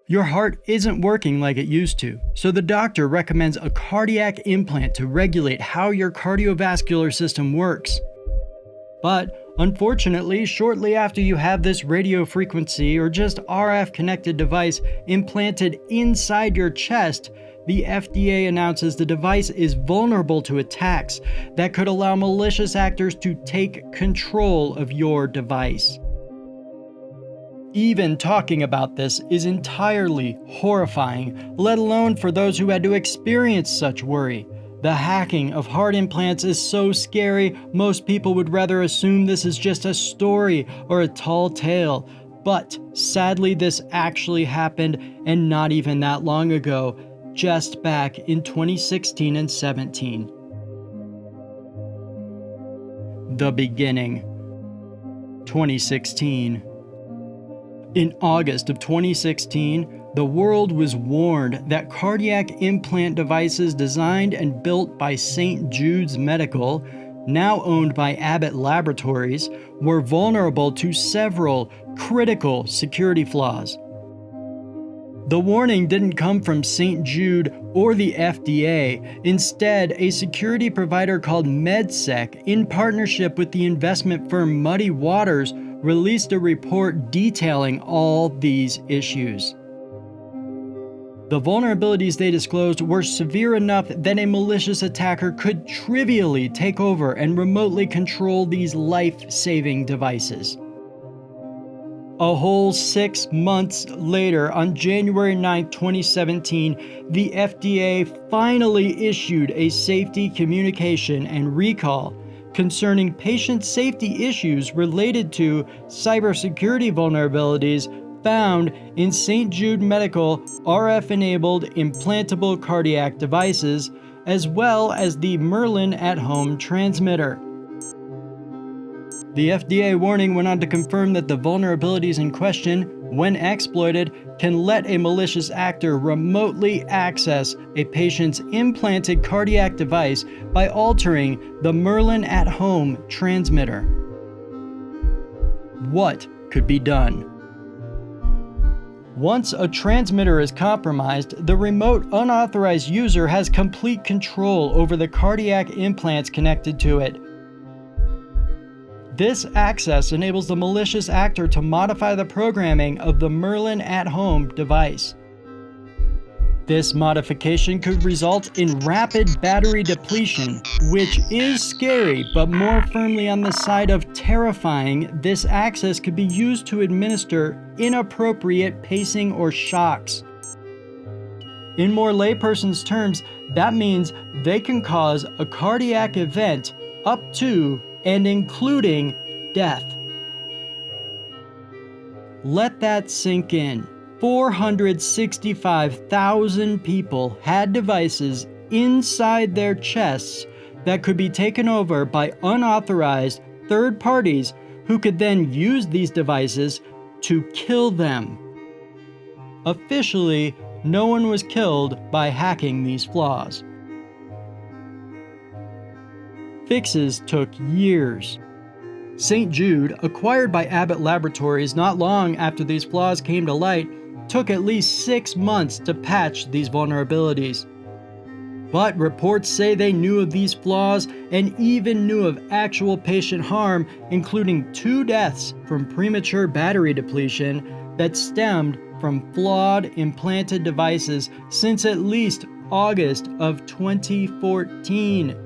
Your heart isn't working like it used to, so the doctor recommends a cardiac implant to regulate how your cardiovascular system works. But unfortunately, shortly after you have this radio frequency or just RF connected device implanted inside your chest, the FDA announces the device is vulnerable to attacks that could allow malicious actors to take control of your device. Even talking about this is entirely horrifying, let alone for those who had to experience such worry. The hacking of heart implants is so scary, most people would rather assume this is just a story or a tall tale. But sadly, this actually happened, and not even that long ago, just back in 2016 and 17. The beginning. 2016. In August of 2016, the world was warned that cardiac implant devices designed and built by St. Jude's Medical, now owned by Abbot Laboratories, were vulnerable to several critical security flaws. The warning didn't come from St. Jude or the FDA. Instead, a security provider called MedSec, in partnership with the investment firm Muddy Waters, released a report detailing all these issues. The vulnerabilities they disclosed were severe enough that a malicious attacker could trivially take over and remotely control these life-saving devices. A whole 6 months later, on January 9, 2017, the FDA finally issued a safety communication and recall concerning patient safety issues related to cybersecurity vulnerabilities found in St. Jude Medical RF-enabled implantable cardiac devices, as well as the Merlin at-home transmitter. The FDA warning went on to confirm that the vulnerabilities in question, when exploited, can let a malicious actor remotely access a patient's implanted cardiac device by altering the Merlin at-home transmitter. What could be done? Once a transmitter is compromised, the remote unauthorized user has complete control over the cardiac implants connected to it. This access enables the malicious actor to modify the programming of the Merlin at-home device. This modification could result in rapid battery depletion, which is scary, but more firmly on the side of terrifying. This access could be used to administer inappropriate pacing or shocks. In more layperson's terms, that means they can cause a cardiac event up to and including death. Let that sink in. 465,000 people had devices inside their chests that could be taken over by unauthorized third parties who could then use these devices to kill them. Officially, no one was killed by hacking these flaws. Fixes took years. St. Jude, acquired by Abbott Laboratories not long after these flaws came to light, took at least 6 months to patch these vulnerabilities. But reports say they knew of these flaws and even knew of actual patient harm, including 2 deaths from premature battery depletion that stemmed from flawed implanted devices since at least August of 2014.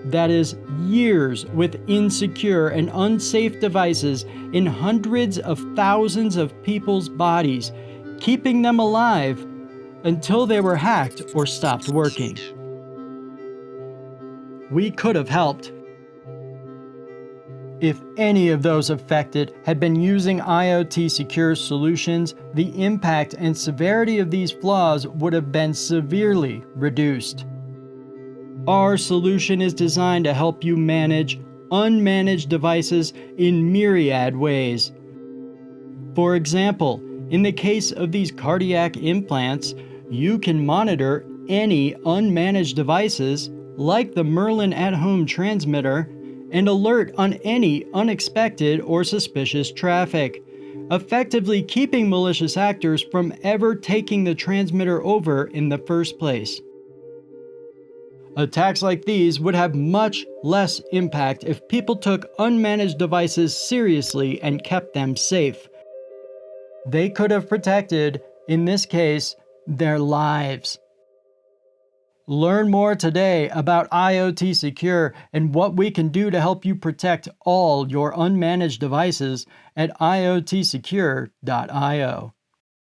That is, years with insecure and unsafe devices in hundreds of thousands of people's bodies, keeping them alive until they were hacked or stopped working. We could have helped. If any of those affected had been using IoT Secure solutions, the impact and severity of these flaws would have been severely reduced. Our solution is designed to help you manage unmanaged devices in myriad ways. For example, in the case of these cardiac implants, you can monitor any unmanaged devices, like the Merlin at-home transmitter, and alert on any unexpected or suspicious traffic. effectively keeping malicious actors from ever taking the transmitter over in the first place. Attacks like these would have much less impact if people took unmanaged devices seriously and kept them safe. They could have protected, in this case, their lives. Learn more today about IoT Secure and what we can do to help you protect all your unmanaged devices at iotsecure.io.